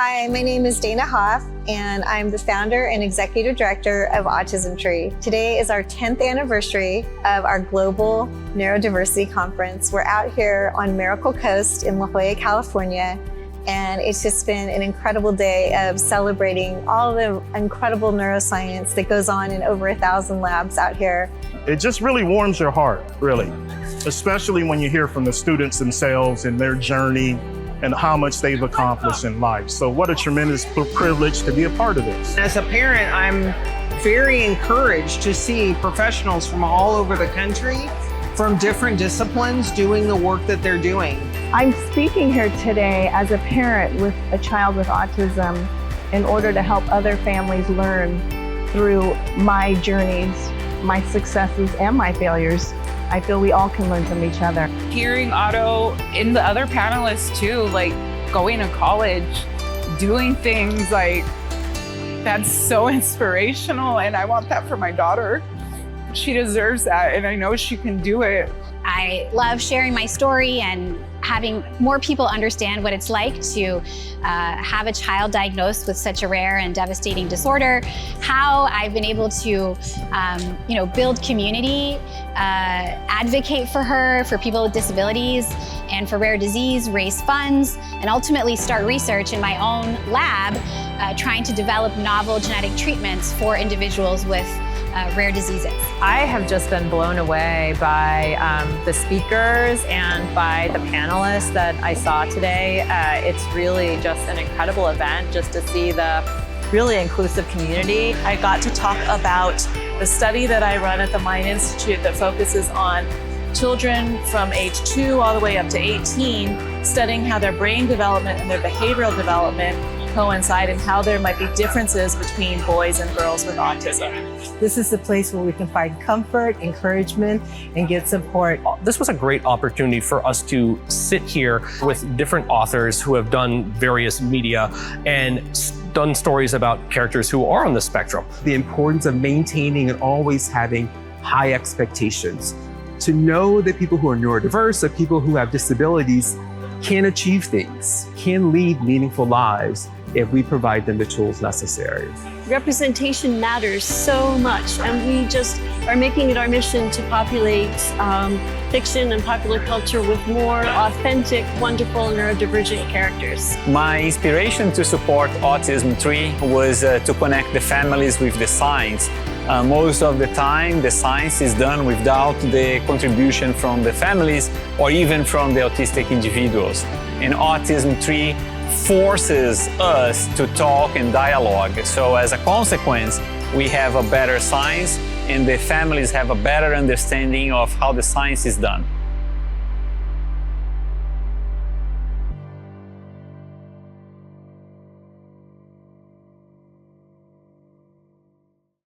Hi, my name is Dana Hoff, and I'm the founder and executive director of Autism Tree. Today is our 10th anniversary of our global neurodiversity conference. We're out here on Miracle Coast in La Jolla, California, and it's just been an incredible day of celebrating all the incredible neuroscience that goes on in over 1,000 labs out here. It just really warms your heart, really, especially when you hear from the students themselves and their journey and how much they've accomplished in life. So what a tremendous privilege to be a part of this. As a parent, I'm very encouraged to see professionals from all over the country, from different disciplines, doing the work that they're doing. I'm speaking here today as a parent with a child with autism in order to help other families learn through my journeys, my successes and my failures. I feel we all can learn from each other. Hearing Otto and the other panelists too, like going to college, doing things like, that's so inspirational, and I want that for my daughter. She deserves that, and I know she can do it. I love sharing my story and having more people understand what it's like to have a child diagnosed with such a rare and devastating disorder, how I've been able to build community, advocate for her, for people with disabilities, and for rare disease, raise funds, and ultimately start research in my own lab trying to develop novel genetic treatments for individuals with rare diseases. I have just been blown away by the speakers and by the panelists that I saw today. It's really just an incredible event just to see the really inclusive community. I got to talk about the study that I run at the Mind Institute that focuses on children from age 2 all the way up to 18, studying how their brain development and their behavioral development coincide and how there might be differences between boys and girls with autism. This is the place where we can find comfort, encouragement, and get support. This was a great opportunity for us to sit here with different authors who have done various media and done stories about characters who are on the spectrum. The importance of maintaining and always having high expectations. To know that people who are neurodiverse, that people who have disabilities can achieve things, can lead meaningful lives if we provide them the tools necessary. Representation matters so much, and we just are making it our mission to populate fiction and popular culture with more authentic, wonderful neurodivergent characters. My inspiration to support Autism Tree was to connect the families with the science. Most of the time, the science is done without the contribution from the families or even from the autistic individuals. And Autism Tree forces us to talk and dialogue. So as a consequence, we have a better science and the families have a better understanding of how the science is done.